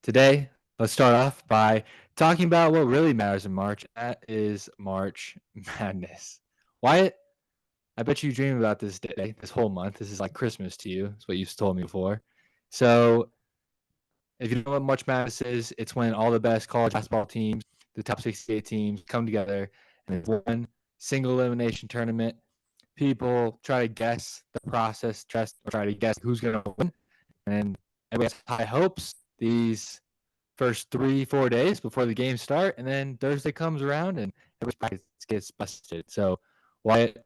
Today, let's start off by talking about what really matters in March. That is March Madness. Wyatt, I bet you dream about this day, this whole month. This is like Christmas to you. That's what you've told me before. So, if you don't know what March Madness is, it's when all the best college basketball teams, the top 68 teams, come together and it's one single elimination tournament. People try to guess the process, try to guess who's going to win, and everybody has high hopes. These first 3-4 days before the games start, and then Thursday comes around and everybody gets busted. So, Wyatt,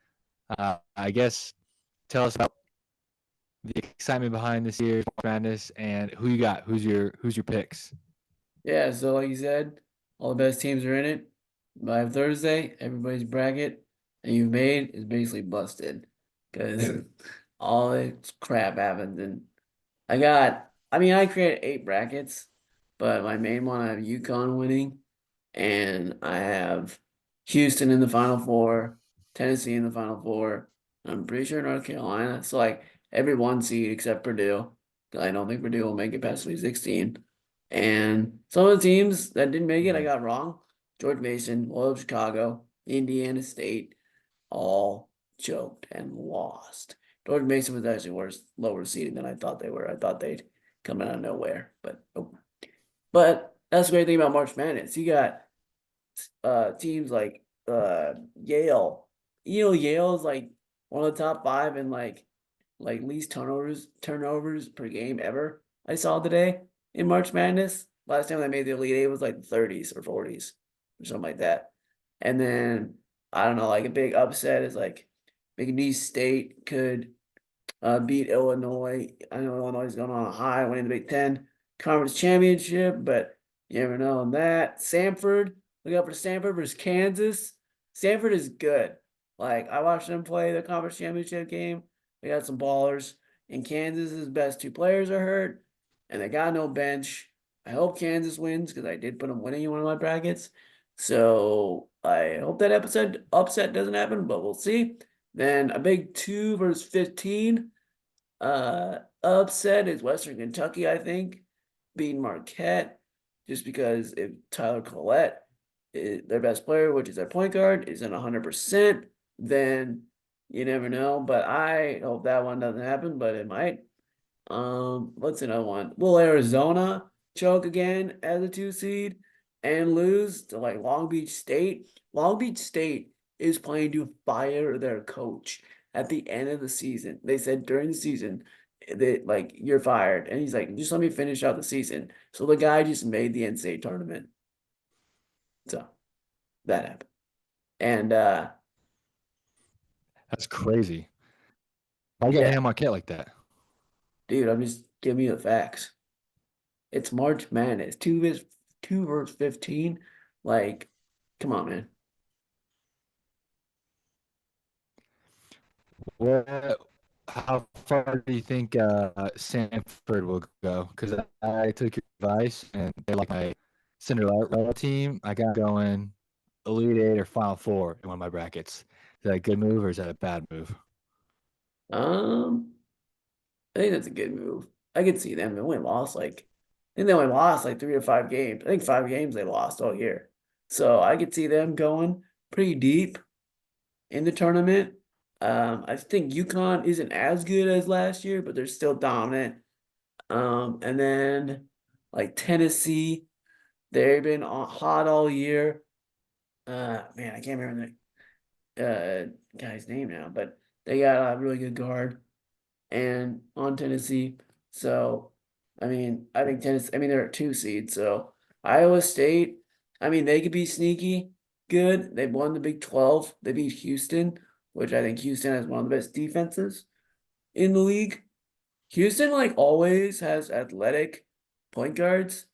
I guess tell us about the excitement behind this year's Madness and who you got. Who's your picks? Yeah, so like you said, all the best teams are in it. By Thursday, everybody's bracket that you've made is basically busted because all this crap happens. And I created 8 brackets, but my main one I have UConn winning, and I have Houston in the Final Four, Tennessee in the Final Four. I'm pretty sure North Carolina. So like every 1 seed except Purdue. I don't think Purdue will make it past Sweet 16. And some of the teams that didn't make it, I got wrong. George Mason, Loyola Chicago, Indiana State, all choked and lost. George Mason was actually lower seeded than I thought they were. I thought they'd come out of nowhere, but nope. But that's the great thing about March Madness. You got teams like Yale. Yale is like one of the top 5 in like least turnovers per game ever. I saw today in March Madness. Last time they made the Elite Eight was like the 30s or 40s or something like that. And then I don't know, like a big upset is like McNeese State could beat Illinois. I know Illinois is going on a high, winning the Big Ten Conference Championship, but you never know on that. Samford, look out for Samford versus Kansas. Samford is good. Like I watched them play the Conference Championship game. They got some ballers. And Kansas's best 2 players are hurt, and they got no bench. I hope Kansas wins because I did put them winning in one of my brackets. So I hope that upset doesn't happen, but we'll see. Then a big 2 versus 15 upset is Western Kentucky, I think, beating Marquette, just because if Tyler Collette, their best player, which is their point guard, isn't 100%, then you never know. But I hope that one doesn't happen, but it might. What's another one? Will Arizona choke again as a 2 seed and lose to like Long Beach State? Long Beach State is planning to fire their coach at the end of the season. They said during the season that like you're fired, and he's like, just let me finish out the season. So the guy just made the NCAA tournament. So that happened. And That's crazy. Why you got yeah, Ham Marquette like that? dude, I'm just giving you the facts. It's March Madness. 2 versus 15. Like, come on, man. Where, how far do you think Sanford will go? Because I took your advice and they're like my Cinderella team. I got going Elite Eight or Final Four in one of my brackets. Is that a good move or is that a bad move? Um, I think that's a good move. I could see them. I think they only lost like 3 or 5 games. I think 5 games they lost all year. So I could see them going pretty deep in the tournament. I think UConn isn't as good as last year, but they're still dominant. And then like Tennessee, they've been hot all year. Man, I can't remember the guy's name now, but they got a really good guard and on Tennessee. So, I think Tennessee, they're a 2 seed. So, Iowa State, they could be sneaky good. They won the Big 12. They beat Houston, which I think Houston has one of the best defenses in the league. Houston, like, always has athletic point guards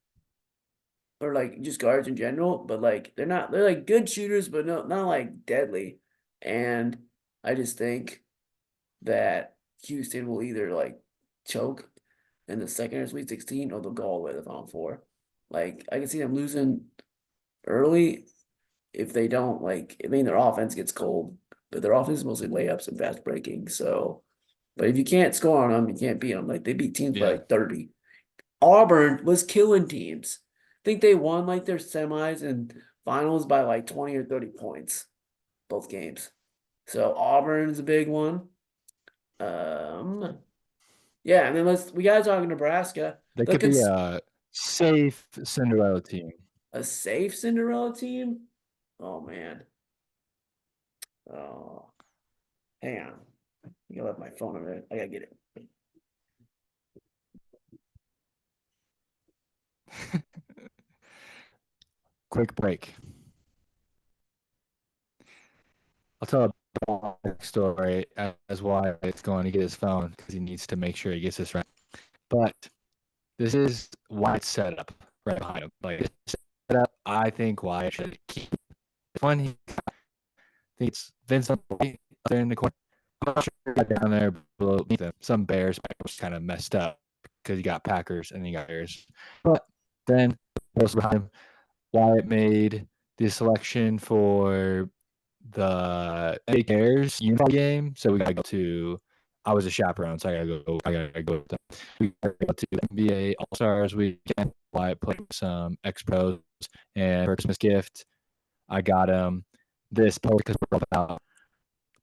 or like just guards in general, but like they're like good shooters, but not like deadly. And I just think that Houston will either like choke in the second or Sweet 16 or they'll go all the way to the Final Four. Like I can see them losing early if they don't their offense gets cold, but their offense is mostly layups and fast breaking. So, but if you can't score on them, you can't beat them. Like they beat teams by Yeah. like 30. Auburn was killing teams. I think they won like their semis and finals by like 20 or 30 points, both games. So Auburn's a big one. Yeah, and then we gotta talk Nebraska. They The could be cons a safe Cinderella team. a safe Cinderella team. Oh man. Oh, hang on. I gotta let my phone over there. I gotta get it. Quick break. I'll tell a story as why it's going to get his phone because he needs to make sure he gets this right. But this is Wyatt's setup right behind him. Like this setup, I think Wyatt should keep. One, he thinks Vince up there in the corner. I'm not sure he got down there below them. Some Bears was kind of messed up because you got Packers and you got Bears. But then behind him, Wyatt made the selection for the NBA Bears uniform game. So we gotta go to. I was a chaperone, so I gotta go. With them. We gotta go to the NBA All Stars weekend. Wyatt played some ex pros, and for Christmas gift, I got him this poster because we're all about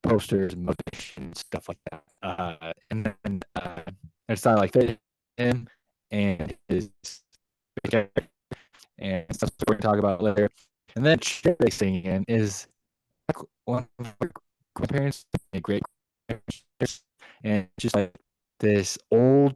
posters, motivation, stuff like that. And then it's not like him and his and stuff we're gonna talk about later. And then they singing is one of my grandparents, great grandparents, and just like this old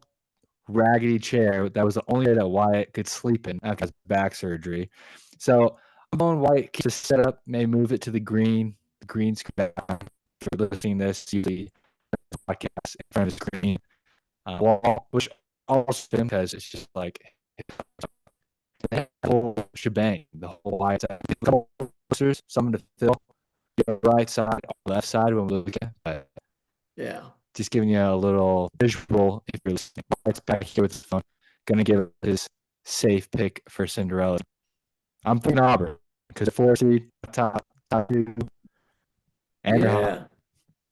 raggedy chair that was the only chair that Wyatt could sleep in after his back surgery. So I'm on Wyatt keeps it set up, may move it to the green screen for listening to this usually podcast in front of the screen wall, which also because it's just like the whole shebang, the whole Wyatt side. A couple posters, some to fill your right side, left side when we look at it. Yeah. Just giving you a little visual if you're listening. It's back here with his phone. Gonna give his safe pick for Cinderella. I'm thinking Auburn because the 4 seed, top 2, and they're hot.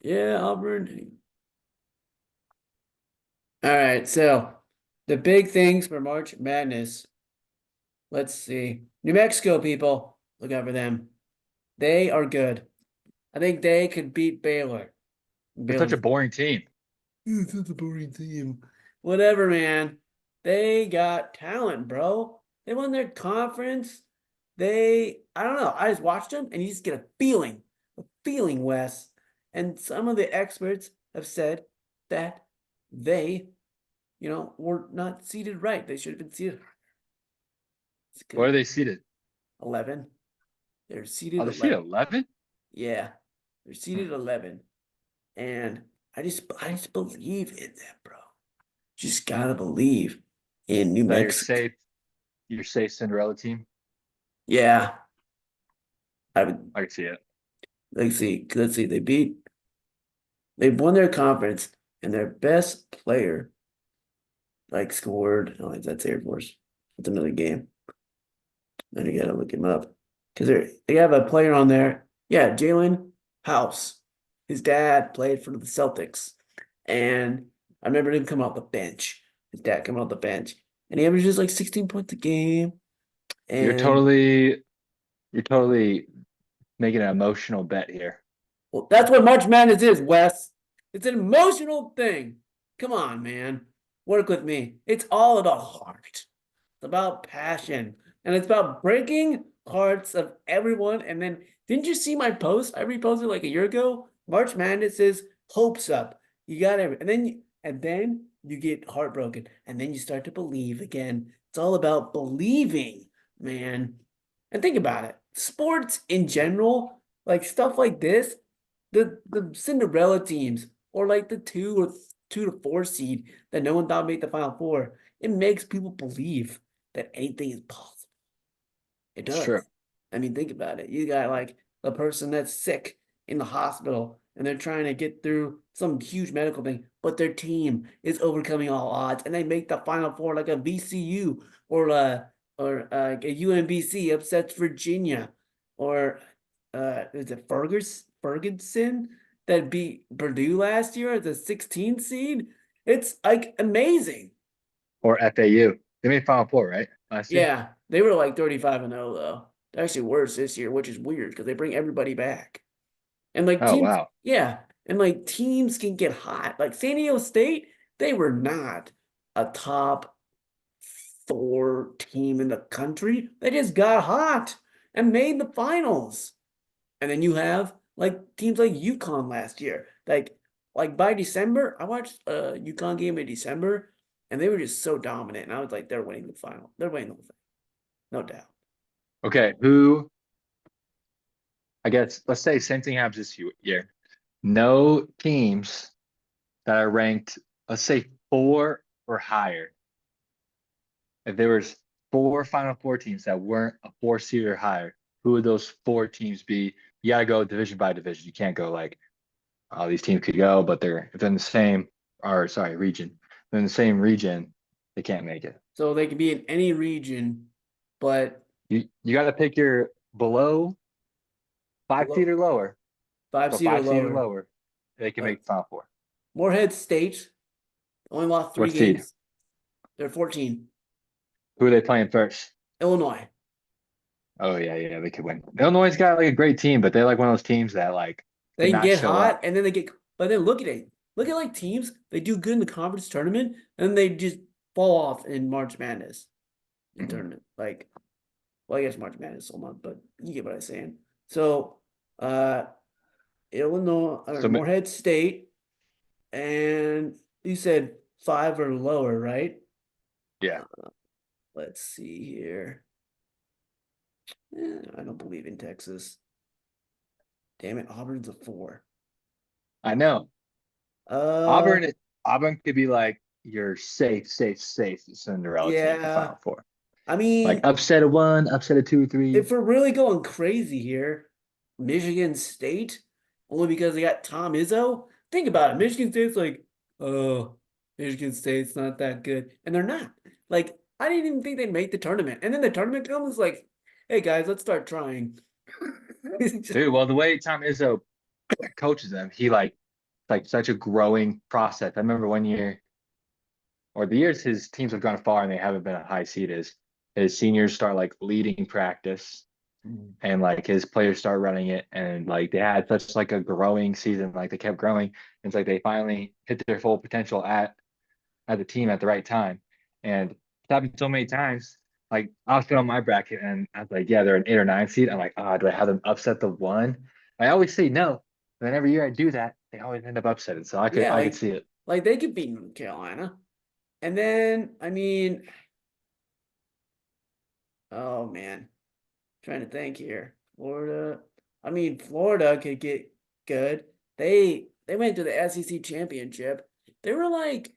Yeah, Auburn. All right, so the big things for March Madness. Let's see. New Mexico people, look out for them. They are good. I think they could beat Baylor. They're such a Baylor's boring team. it's such a boring team. Whatever, man. They got talent, bro. They won their conference. I don't know. I just watched them and you just get a feeling, Wes. And some of the experts have said that they, were not seated right. They should have been seated. Where are they seated? 11. They're seated Oh, they're 11. seated 11? Yeah. They're seated 11. And I just believe in them, bro. Just gotta believe in New Mexico. Your safe Cinderella team? Yeah. I can see it. Let's see. They've won their conference, and their best player scored. Oh, that's Air Force. That's another game. Then you gotta look him up. Because they have a player on there. Yeah, Jalen House. His dad played for the Celtics. And I remember him come off the bench. His dad coming off the bench. And he averages 16 points a game. And you're totally making an emotional bet here. well, that's what March Madness is, Wes. It's an emotional thing. Come on, man. Work with me. It's all about heart. It's about passion. And it's about breaking hearts of everyone. And then, didn't you see my post? I reposted a year ago. March Madness is hopes up. You got everything. And then you get heartbroken. And then you start to believe again. It's all about believing, man. And think about it. Sports in general, stuff like this, the Cinderella teams, or the 2 to 4 seed that no one thought made the Final Four, it makes people believe that anything is possible. It does. Sure. I mean, think about it. You got a person that's sick in the hospital and they're trying to get through some huge medical thing, but their team is overcoming all odds and they make the Final Four like a VCU or a UMBC upsets Virginia, or is it Ferguson that beat Purdue last year as a 16 seed? It's amazing. Or FAU. They made Final Four, right? Last year? Yeah, they were like 35-0 though. They're actually worse this year, which is weird because they bring everybody back. And like Oh, teams, wow. yeah, and like teams can get hot. Like San Diego State, they were not a top four team in the country. They just got hot and made the finals. And then you have like teams like UConn last year. Like by December, I watched a UConn game in December, and they were just so dominant. And I was like, they're winning the final. They're winning the whole thing, no doubt. Okay, I guess, let's say same thing happens this year. No teams that are ranked, let's say 4 or higher. If there was 4 Final Four teams that weren't a 4 seed or higher, who would those 4 teams be? You gotta go division by division. You can't go like, oh, these teams could go, but if they're in the same, or sorry, region. They're in the same region, they can't make it. So they can be in any region, but You got to pick your below 5 seed below or lower, five so seed or 5 seed or lower. lower, they can Uh, make the Final Four. Morehead State only lost three What seed? games. They're 14. Who are they playing first? Illinois. Oh yeah, they could win. Illinois got like a great team, but they're like one of those teams that like They could can not get show hot up. and then they get, but then look at it. Look at like teams, they do good in the conference tournament and they just fall off in March Madness in Mhm. tournament. Like, well, I guess March Madness is a month, but you get what I'm saying. So, uh, Illinois or So Morehead State, and you said five or lower, right? yeah, Let's see here. I don't believe in Texas. Damn it, Auburn's a 4. I know. Uh, Auburn, Auburn could be like your safe Cinderella team for yeah. Final Four. I Like mean, upset of one, upset of 2 or 3. if we're really going crazy here, Michigan State, only because they got Tom Izzo. Think about it. Michigan State's like, oh, Michigan State's not that good. And they're not. Like, I didn't even think they'd make the tournament. And then the tournament comes like, hey guys, let's start trying. Dude, well, the way Tom Izzo coaches them, he like such a growing process. I remember one year, or the years his teams have gone far and they haven't been a high seed, is his seniors start like leading practice and like his players start running it, and like they had such like a growing season, like they kept growing. It's like they finally hit their full potential at the team at the right time. And it's happened so many times. Like I was put on my bracket and I was like, yeah, they're an 8 or 9 seed. I'm like, do I have them upset the one? I always say no. And then every year I do that, they always end up upsetting. So I could Yeah, I could see it. like they could beat North Carolina. And then, I mean, oh man, trying to think here. Florida. I mean, Florida could get good. They went to the SEC championship. They were like,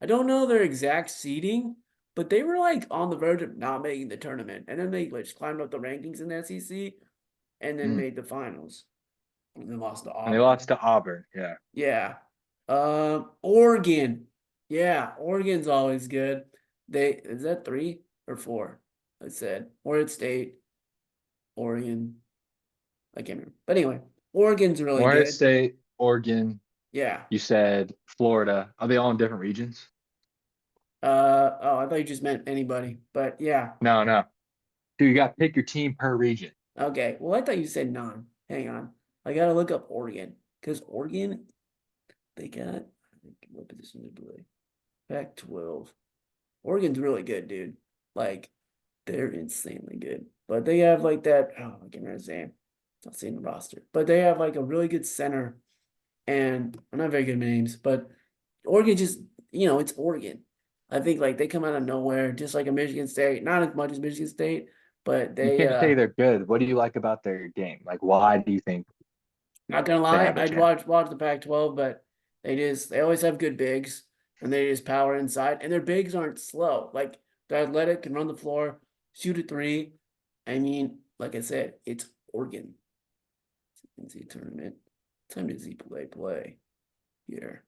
I don't know their exact seeding, but they were like on the verge of not making the tournament. And then they like just climbed up the rankings in the SEC and then Mm. made the finals. And then lost to And they Auburn. lost to Auburn. Yeah. Yeah. Oregon. Yeah, Oregon's always good. They is that 3 or 4? I said Oregon State, Oregon. I can't remember. But anyway, Oregon's really Morehead good. State, Oregon, Yeah. you said Florida. Are they all in different regions? Oh, I thought you just meant anybody. But yeah. No, no. Dude, you got to pick your team per region. Okay. Well, I thought you said none. Hang on. I gotta look up Oregon. Because Oregon, they got I think what position did they play? Pac-12. Oregon's really good, dude. Like, they're insanely good. But they have like that. Oh, I can't remember his name. Not seeing the roster. But they have like a really good center. And I'm not very good at names, but Oregon just, it's Oregon. I think like they come out of nowhere, just like a Michigan State. Not as much as Michigan State, but You they can't say they're good. What do you like about their game? Like, why do you think not gonna they lie, have a I'd chance? watch the Pac-12, but they always have good bigs and they just power inside. And their bigs aren't slow. Like they're athletic, can run the floor, shoot a three. I mean, like I said, it's Oregon. NCAA tournament. Time to see play here.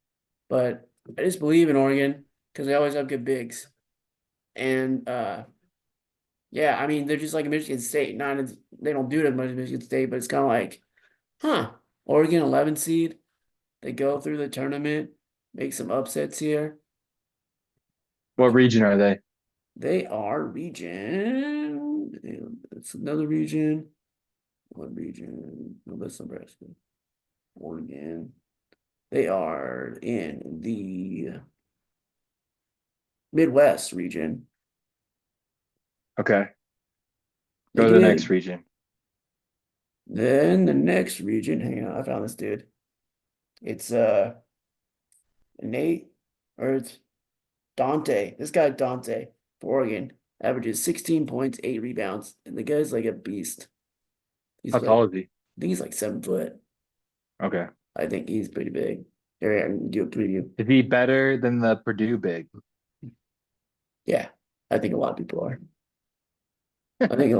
But I just believe in Oregon because they always have good bigs. And yeah, I mean they're just like a Michigan State. Not as they don't do it as much as Michigan State, but it's kind of like, huh, Oregon 11 seed. They go through the tournament, make some upsets here. What region are they? They are region. It's another region. What region? No, that's Nebraska. Oregon. They are in the Midwest region. Okay. They Go to the next get region. then the next region. Hang on, I found this dude. It's Nate or it's Dante. This guy Dante for Oregon averages 16 points, 8 rebounds, and the guy's like a beast. He's How like, tall is he? I think he's like 7 foot. Okay. I think he's pretty big. Here, I can do a preview. Is he better than the Purdue big? Yeah, I think a lot of people are. I think,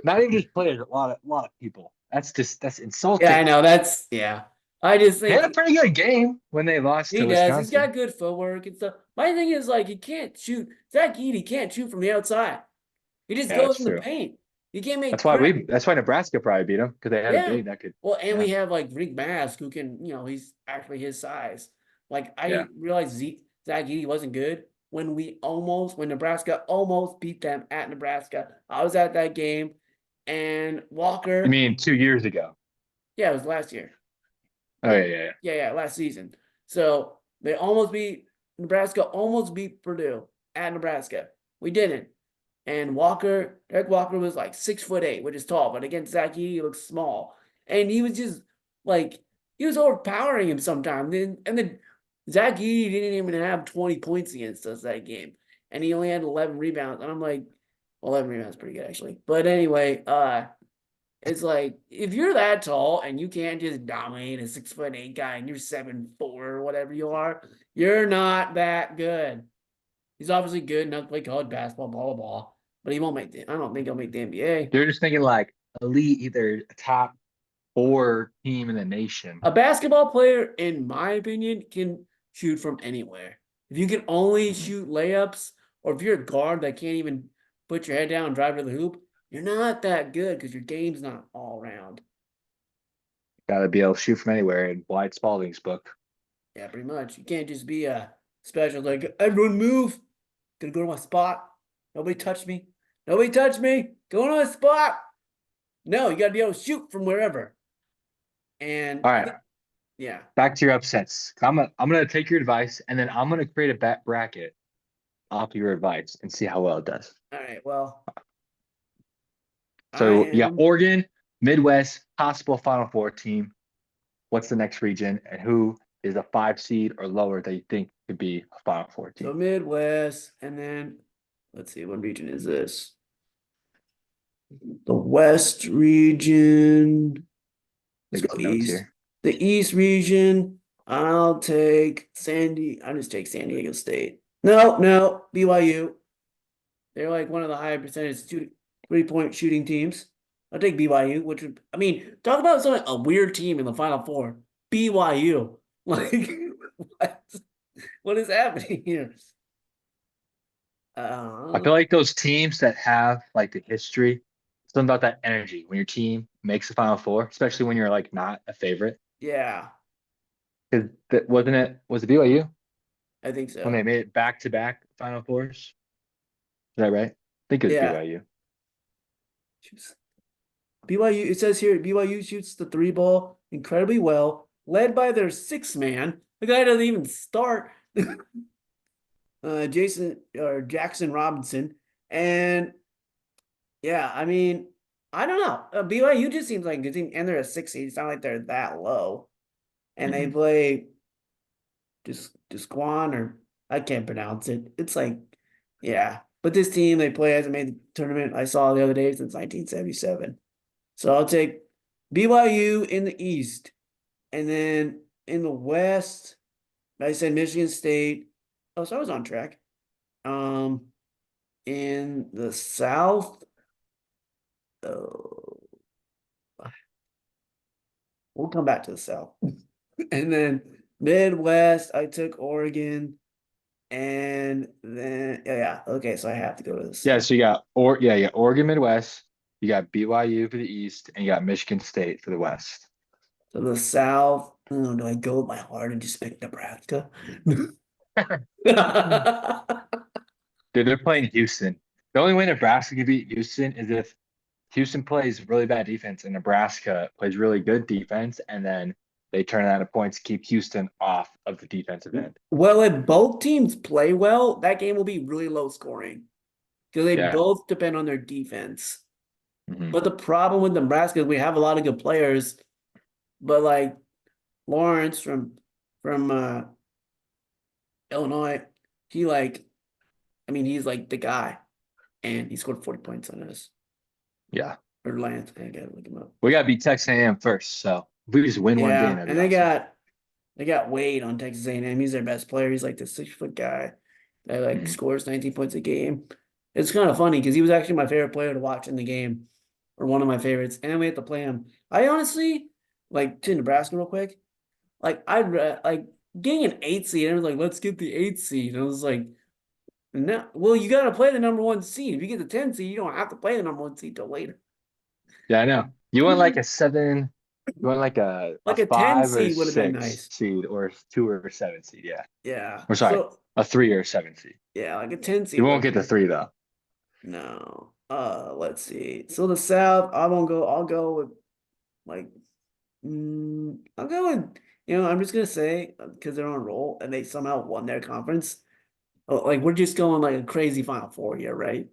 Not even just players, a lot of people. That's yeah, I insulting. know that's yeah. I just They had a think pretty good game when they lost he to does. He's Wisconsin. got good footwork and stuff. My thing is like he can't shoot. Zach Edey can't shoot from the outside. He just Yeah, goes that's in the true. paint. He can't make That's why crap. we. That's why Nebraska probably beat them because they had a Yeah. big that could. Well, and Yeah, we have like Rick Mask who can, he's actually his size. Like yeah. I realized Zach Edey wasn't good when Nebraska almost beat them at Nebraska. I was at that game, and You Walker, mean 2 years ago? yeah, it was last year. Oh yeah, yeah, yeah. Yeah, last season. So they almost beat Nebraska, almost beat Purdue at Nebraska. We didn't. And Eric Walker was like 6'8", which is tall, but against Zach Edey, he looks small. And he was just like he was overpowering him sometimes. And then Zach Edey didn't even have 20 points against us that game. And he only had 11 rebounds. And I'm like, 11 rebounds pretty good actually. But anyway, it's like if you're that tall and you can't just dominate a 6'8" guy and you're 7'4" or whatever you are, you're not that good. He's obviously good enough to play college basketball, blah blah blah. But he won't make I don't think he'll make the NBA. They're just thinking like elite, either a top four team in the nation. A basketball player, in my opinion, can shoot from anywhere. If you can only Mhm. shoot layups, or if you're a guard that can't even put your head down and drive to the hoop, you're not that good because your game's not all around. Got to be able to shoot from anywhere in Wyatt Spalding's book. Yeah, pretty much. You can't just be a special like everyone move. Gonna go to my spot. Nobody touch me. Nobody touch me. Go to my spot. No, you gotta be able to shoot from wherever. And All I right, think, yeah. back to your upsets. I'm gonna take your advice and then I'm gonna create a bet bracket off your advice and see how well it does. All right. Well, I So yeah, am Oregon, Midwest, possible Final Four team. What's the next region and who is a 5 seed or lower that you think could be a Final Four so team? Midwest, and then let's see, what region is this? The West region. Let's Taking go some notes East. here. The East region. I'll take I'll just take San Diego State. No, BYU. They're like one of the high percentage 3-point shooting teams. I'll take BYU, which would, I mean, talk about something a weird team in the Final Four. BYU. Like, what? What is happening here? I feel like those teams that have like the history, something about that energy when your team makes the Final Four, especially when you're like not a favorite. Yeah, Because that wasn't it? Was it BYU I think when so. they made it back to back Final Fours? Is that right? I think it was Yeah. BYU. BYU, it says here BYU shoots the three ball incredibly well, led by their sixth man. The guy doesn't even start. Jason or Jackson Robinson. And yeah, I mean, I don't know. BYU just seems like a good team, and they're a 6 seed. It's not like they're that low. And they Mhm. play Disquan, or I can't pronounce it. It's like, yeah. But this team they play hasn't made the tournament I saw the other day since 1977. So I'll take BYU in the East. And then in the West, I said Michigan State. Oh, so I was on track. Um, in the South, oh, we'll come back to the South. And then Midwest, I took Oregon. And then, yeah, okay, so I have to go to the Yeah, South. so you got Oregon Midwest, you got BYU for the East, and you got Michigan State for the West. So the South, oh, do I go with my heart and just pick Nebraska? Dude, they're playing Houston. The only way Nebraska can beat Houston is if Houston plays really bad defense and Nebraska plays really good defense, and then they turn out of points to keep Houston off of the defensive end. Well, if both teams play well, that game will be really low scoring because they Yeah. both depend on their defense. Hmm. But the problem with Nebraska is we have a lot of good players, but like Lawrence from Illinois, he like I mean he's like the guy, and he scored 40 points on us. Yeah. Or Lance, I gotta look him up. We got to beat Texas A&M first. So if we just win one game, Yeah, that'd be and awesome. they got Wade on Texas A&M. He's their best player. He's like the 6 foot guy that like Mhm. scores 19 points a game. It's kind of funny because he was actually my favorite player to watch in the game, or one of my favorites. And we had to play him. I honestly like to Nebraska real quick. Like like getting an 8 seed. And I was like, let's get the 8 seed. And I was like, no, well, you got to play the number 1 seed. If you get the 10 seed, you don't have to play the number 1 seed till later. Yeah, I know. You want like a seven, you want like a Like a 10 five or a seed would have been six nice. seed or a 2 or a 7 seed. Yeah. Yeah. Or sorry, So a 3 or a 7 seed. yeah, like a 10 You seed would won't have get the been three though. no. Let's see. So the South, I won't go. I'll go with like, I'll go with. I'm just gonna say because they're on a roll and they somehow won their conference. Like we're just going like a crazy Final Four here, right?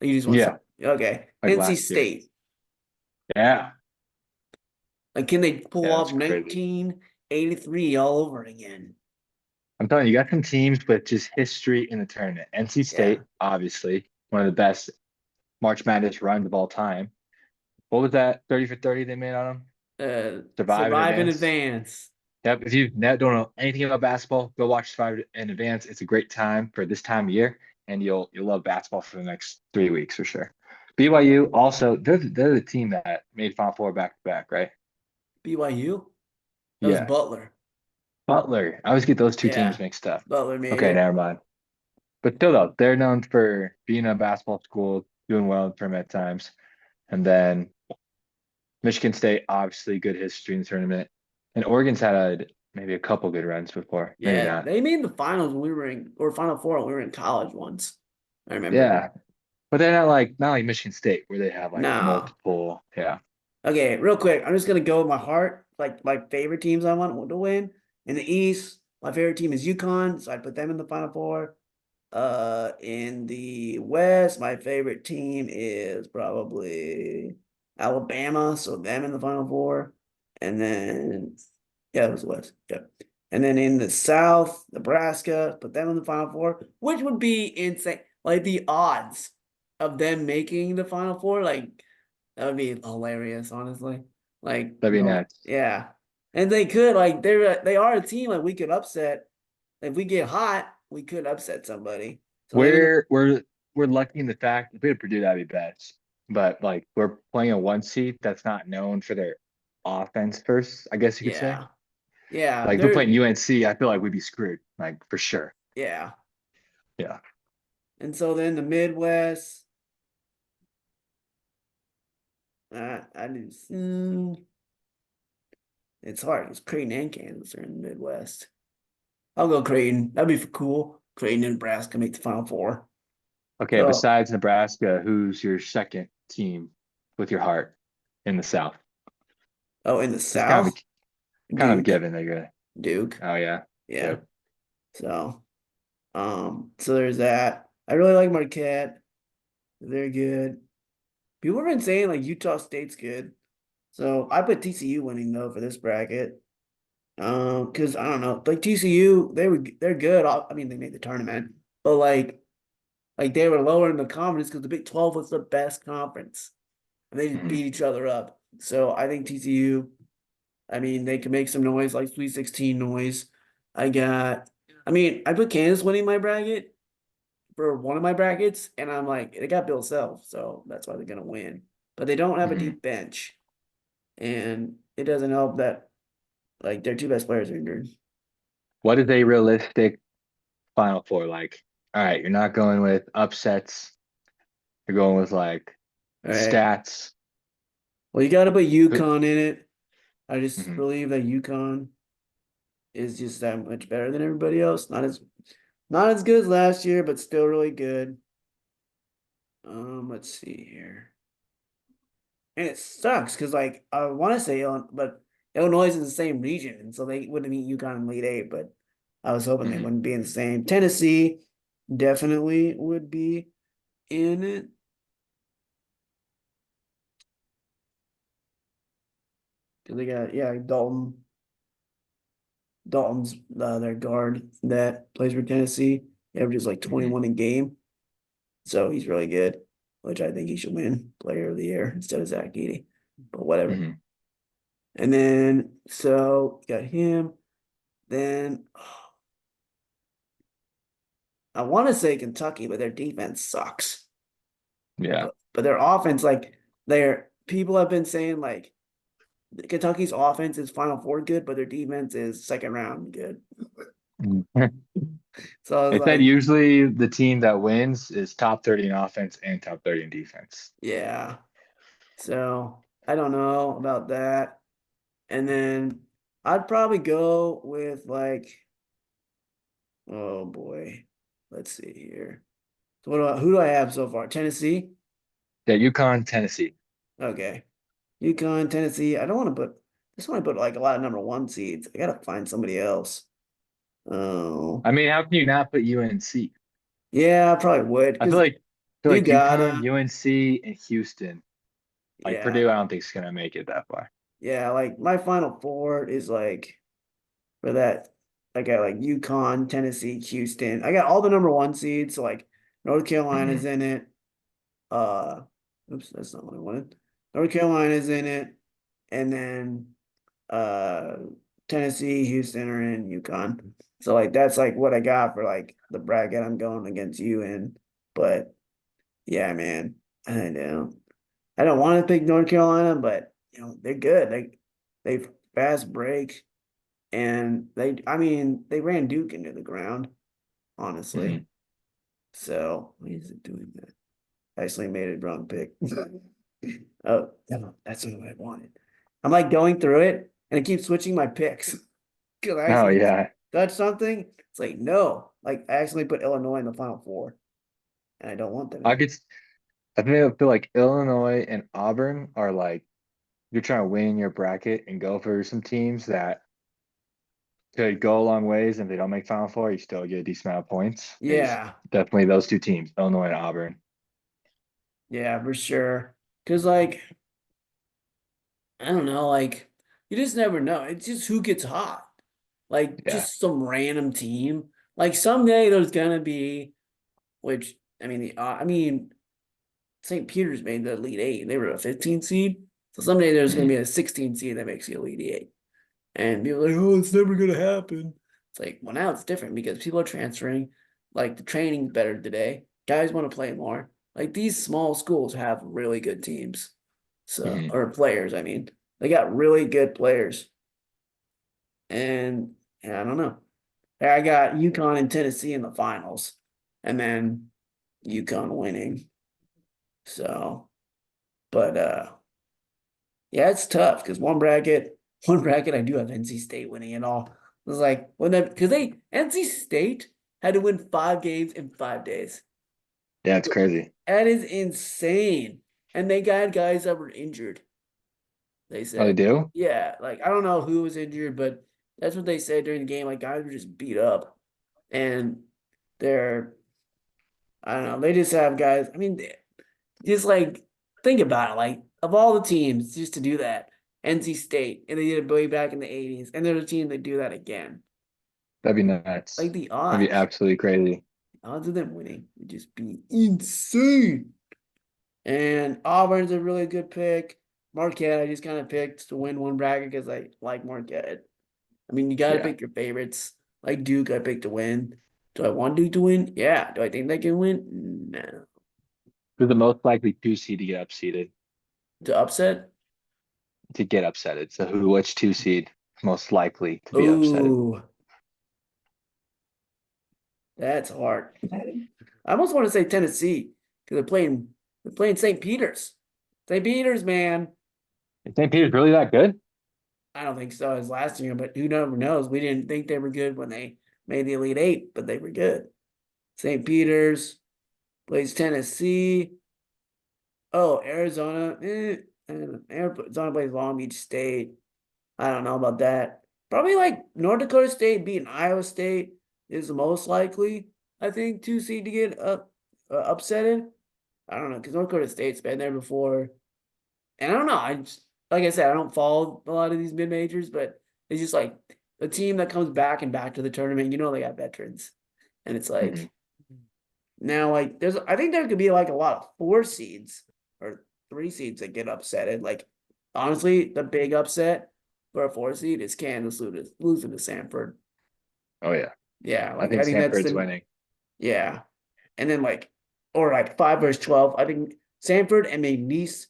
You just want Yeah, some. Okay, like NC last year. State. Yeah. Like, can they pull Yeah, off that's crazy. 1983 all over again? I'm telling you, you got some teams with just history in the tournament. NC Yeah. State, obviously, one of the best March Madness runs of all time. What was that 30 for 30 they made on them? Survive in Survive in advance. advance. Yep. If you don't know anything about basketball, go watch Survive in advance. It's a great time for this time of year, and you'll love basketball for the next 3 weeks for sure. BYU also, they're the team that made Final Four back to back, right? BYU. That was Yeah. Butler. Butler. I always get those two teams Yeah, mixed up. Butler made Okay, it. never mind. But still, though, they're known for being a basketball school, doing well in tournament at times. And then Michigan State, obviously, good history in the tournament. And Oregon's had maybe a couple good runs before, maybe Yeah, not. they made the finals when we were in, or Final Four when we were in college once. I remember. Yeah, but they're not like Michigan State where they have like No. multiple. Yeah. Okay, real quick. I'm just gonna go with my heart. Like my favorite teams I want to win. In the East, my favorite team is UConn, so I put them in the Final Four. In the West, my favorite team is probably Alabama, so them in the Final Four. And then, yeah, it was the West. Yeah. And then in the South, Nebraska, put them in the Final Four, which would be insane. Like the odds of them making the Final Four, like that would be hilarious, honestly. Like, That'd be no, nuts. yeah. And they could, like, they are a team like we could upset. If we get hot, we could upset somebody. So them in the We're lucky in the fact if we had Purdue, that'd be best. But like we're playing a 1 seed that's not known for their offense first, I guess you could say. yeah. Yeah. Like if we're They're playing UNC, I feel like we'd be screwed, like for sure. yeah. Yeah. And so then the Midwest, I just it's hard. It's Creighton and Kansas are in the Midwest. I'll go Creighton. That'd be for cool. Creighton and Nebraska make the Final Four. Okay, So, besides Nebraska, who's your second team with your heart in the South? oh, in the It's kind of South, a Duke. given that you're gonna. Duke. Oh yeah. Yeah. Yep. So, so there's that. I really like Marquette. They're good. People have been saying like Utah State's good. So I put TCU winning though for this bracket. Because I don't know, like TCU, they're good. I mean, they made the tournament, but like they were lower in the conference because the Big 12 was the best conference, and they just Mhm. beat each other up. So I think TCU, I mean, they can make some noise like Sweet 16 noise. I mean, I put Kansas winning my bracket for one of my brackets, and I'm like, they got Bill Self, so that's why they're gonna win. But they don't have a Mhm. deep bench, and it doesn't help that like their two best players are injured. What is a realistic Final Four like? All right, you're not going with upsets. You're going with like All right. stats. Well, you got to put UConn in it. I just Mhm. believe that UConn is just that much better than everybody else. Not as Not as good as last year, but still really good. Let's see here. And it sucks because like I want to say but Illinois is in the same region, and so they wouldn't meet UConn in Elite Eight, but I was hoping they Mhm. wouldn't be in the same. Tennessee definitely would be in it. Because they got Dalton's their guard that plays for Tennessee. He averages like Mhm. 21 a game. So he's really good, which I think he should win Player of the Year instead of Zach Edey. But whatever. Mhm. And then so got him. Then I want to say Kentucky, but their defense sucks. Yeah. But their offense, like their people have been saying like Kentucky's offense is Final Four good, but their defense is second round good. Mhm. So I was They said like, usually the team that wins is top 30 in offense and top 30 in defense. yeah. So I don't know about that. And then I'd probably go with like, oh boy, let's see here. So who do I have so far? Tennessee? Yeah, UConn, Tennessee. Okay. UConn, Tennessee. I don't want to just want to put like a lot of number one seeds. I gotta find somebody else. Oh, I mean, how can you not put UNC? yeah, I probably would I feel because like you UConn, gotta, UNC, and Houston. Like yeah, Purdue, I don't think is gonna make it that far. yeah. Like my final four is like for that. I got like UConn, Tennessee, Houston. I got all the number one seeds. So like North Carolina's Mhm. in it. Uh, oops, that's not what I wanted. North Carolina's in it, and then uh Tennessee, Houston are in UConn. So like that's like what I got for like the bracket I'm going against you in. But yeah, man, I don't want to pick North Carolina, but they're good. They fast break and I mean they ran Duke into the ground, honestly. Mhm. So why is it doing that? I actually made a wrong pick. Oh, no, that's what I wanted. I'm like going through it and it keeps switching my picks. Because I Oh actually yeah, touched something. It's like, no. Like I actually put Illinois in the final four. And I don't want them I in. could. I feel like Illinois and Auburn are like you're trying to win your bracket and go for some teams that could go a long ways, and if they don't make Final Four, you still get a decent amount of points. Is Yeah, definitely those two teams, Illinois and Auburn. yeah, for sure. Because like, I don't know, like you just never know. It's just who gets hot. Like Yeah. just some random team. Like someday there's gonna be, which I mean St. Peter's made the Elite Eight. They were a 15 seed. So someday there's gonna be Mhm. a 16 seed that makes the Elite Eight. And people are like, oh, it's never gonna happen. It's like, well, now it's different because people are transferring. Like the training's better today. Guys want to play more. Like these small schools have really good teams. So, Mhm. or players, I mean. They got really good players. And yeah, I don't know. I got UConn and Tennessee in the finals. And then UConn winning. So, but yeah, it's tough because one bracket, I do have NC State winning it all. It was like when that because NC State had to win 5 games in 5 days. Yeah, it's crazy. That is insane. And they got guys that were injured. They Oh, they said, do? yeah, like I don't know who was injured, but that's what they said during the game. Like guys were just beat up, and they're I don't know. They just have guys. I mean, just like think about it. Like of all the teams, just to do that, NC State, and they did it way back in the '80s, and they're the team that do that again. That'd be Like nuts. the That'd be absolutely crazy. odds of them winning would just be insane. And Auburn's a really good pick. Marquette, I just kind of picked to win one bracket because I like Marquette. I mean, you got to Yeah. pick your favorites. Like Duke, I picked to win. Do I want Duke to win? Yeah. Do I think they can win? No. Who's the most likely two seed To upset? to get upsetted? So which two seed most likely to be upsetted? Oh, that's hard. I almost want to say Tennessee because they're playing St. Peter's. St. Peter's, man. Is St. Peter's really that good? I don't think so as last year, but who never knows? We didn't think they were good when they made the Elite Eight, but they were good. St. Peter's plays Tennessee. Oh, Arizona. Arizona plays Long Beach State. I don't know about that. Probably like North Dakota State beating Iowa State is the most likely, I think, 2 seed to get upsetted. I don't know, because North Dakota State's been there before. And I don't know. Like I said, I don't follow a lot of these mid majors, but it's just like a team that comes back and back to the tournament. You know, they got veterans, and it's Mhm. like now, like I think there could be like a lot of 4 seeds or 3 seeds that get upsetted. Like honestly, the big upset for a 4 seed is Kansas losing to Sanford. Oh yeah, Yeah, I like think I think that's Stanford's the winning. yeah, and then like or like 5 versus 12. I think Sanford and McNeese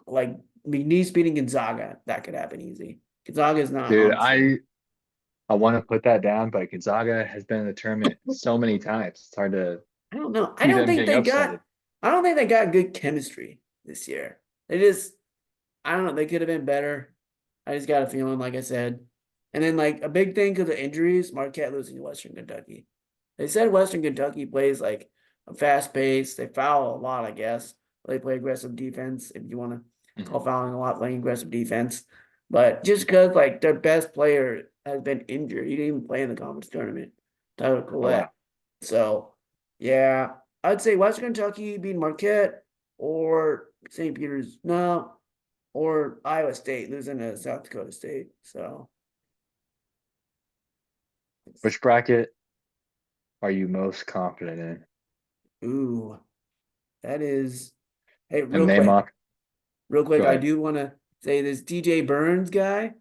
like McNeese beating Gonzaga, that could happen easy. Gonzaga is not Dude, on the same. I want to put that down, but Gonzaga has been in the tournament so many times. It's hard to I don't know. see them getting upsetted. I don't think they got good chemistry this year. They just I don't know. They could have been better. I just got a feeling, like I said. And then like a big thing because of injuries, Marquette losing to Western Kentucky. They said Western Kentucky plays like a fast pace. They foul a lot, I guess. They play aggressive defense. If you want to call Mhm. fouling a lot, playing aggressive defense. But just because like their best player has been injured, he didn't even play in the conference tournament. Tyler Oh Collette. wow. So yeah, I'd say Western Kentucky beat Marquette or St. Peter's. No, or Iowa State losing to South Dakota State. So, Which bracket are you most confident in? ooh, that is. Hey, And name off. real quick, Go I ahead. do want to say this DJ Burns guy.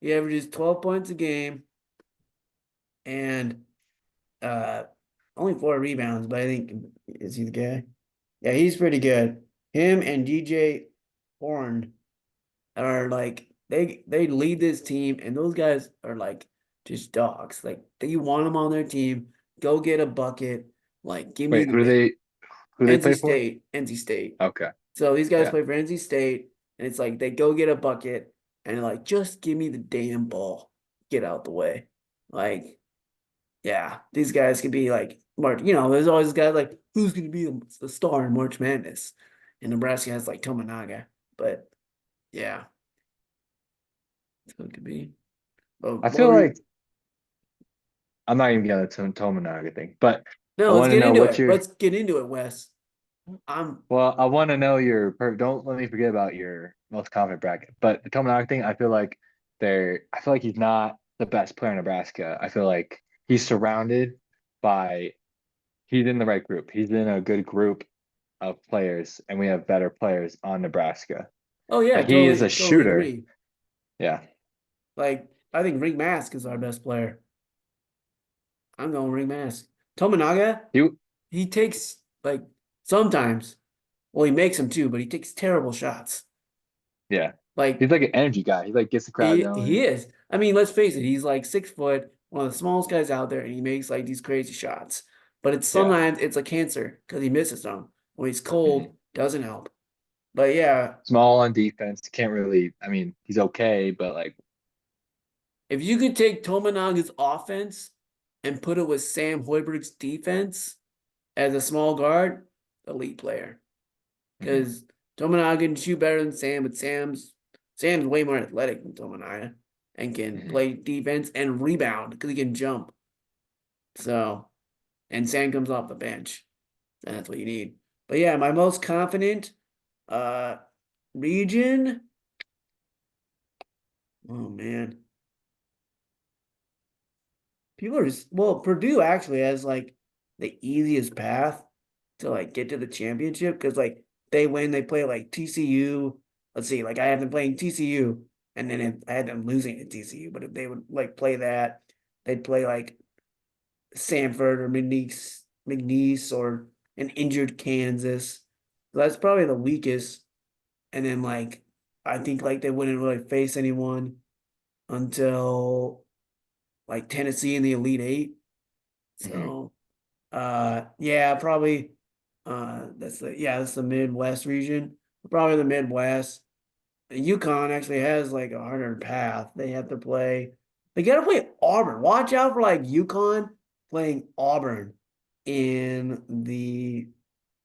He averages 12 points a game and uh only 4 rebounds, but I think is he the guy? Yeah, he's pretty good. Him and DJ Horn are like they lead this team, and those guys are like just dogs. Like they want them on their team. Go get a bucket. Like give me Wait, the damn who they play for? NC State. Okay. So these guys Yeah. play for NC State, and it's like they go get a bucket and like just give me the damn ball. Get out the way. Like, yeah, these guys could be like March, there's always guys like who's gonna be the star in March Madness? And Nebraska has like Tominaga. But yeah, so it could be. But I what feel were like I'm not even gonna Tominaga thing, but I no, let's want to get know into what it. your Let's get into it, Wes. I'm well, I want to know don't let me forget about your most confident bracket. But the Tominaga thing, I feel like he's not the best player in Nebraska. I feel like he's surrounded by he's in the right group. He's in a good group of players, and we have better players on Nebraska. oh yeah, Like he is a totally shooter. agree. Yeah. Like I think Ring Mask is our best player. I'm going Ring Mask. Tominaga, You he takes like sometimes, well, he makes them too, but he takes terrible shots. yeah. Like He's like an energy guy. He like gets the crowd he going. is. I mean, let's face it, he's like 6 foot, one of the smallest guys out there, and he makes like these crazy shots. But it's Yeah. sometimes it's a cancer because he misses them. When he's Mhm. cold, doesn't help. But yeah, Small on defense. Can't really I mean, he's okay, but like if you could take Tominaga's offense and put it with Sam Hoiberg's defense as a small guard, elite player. mhm, Because Tominaga can shoot better than Sam, but Sam's way more athletic than Tominaga and can mhm. play defense and rebound because he can jump. So, and Sam comes off the bench, and that's what you need. But yeah, my most confident uh region. Oh man, people are just well, Purdue actually has like the easiest path to like get to the championship because like they play like TCU. Let's see, like I have them playing TCU, and then I had them losing to TCU. But if they would like play that, they'd play like Sanford or McNeese or an injured Kansas. So that's probably the weakest. And then like I think like they wouldn't really face anyone until like Tennessee in the Elite Eight. Mhm. So yeah, probably that's the Midwest region. Probably the Midwest. UConn actually has like a harder path. They gotta play Auburn. Watch out for like UConn playing Auburn. in the,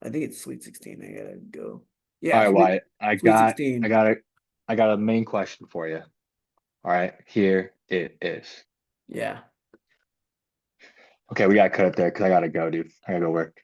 I think it's Sweet 16. I gotta go. All Yeah, right, Sweet Wyatt. I Sweet got 16. I got a I got a main question for you. All right, here it is. Yeah. Okay, we gotta cut it there because I gotta go, dude. I gotta go work.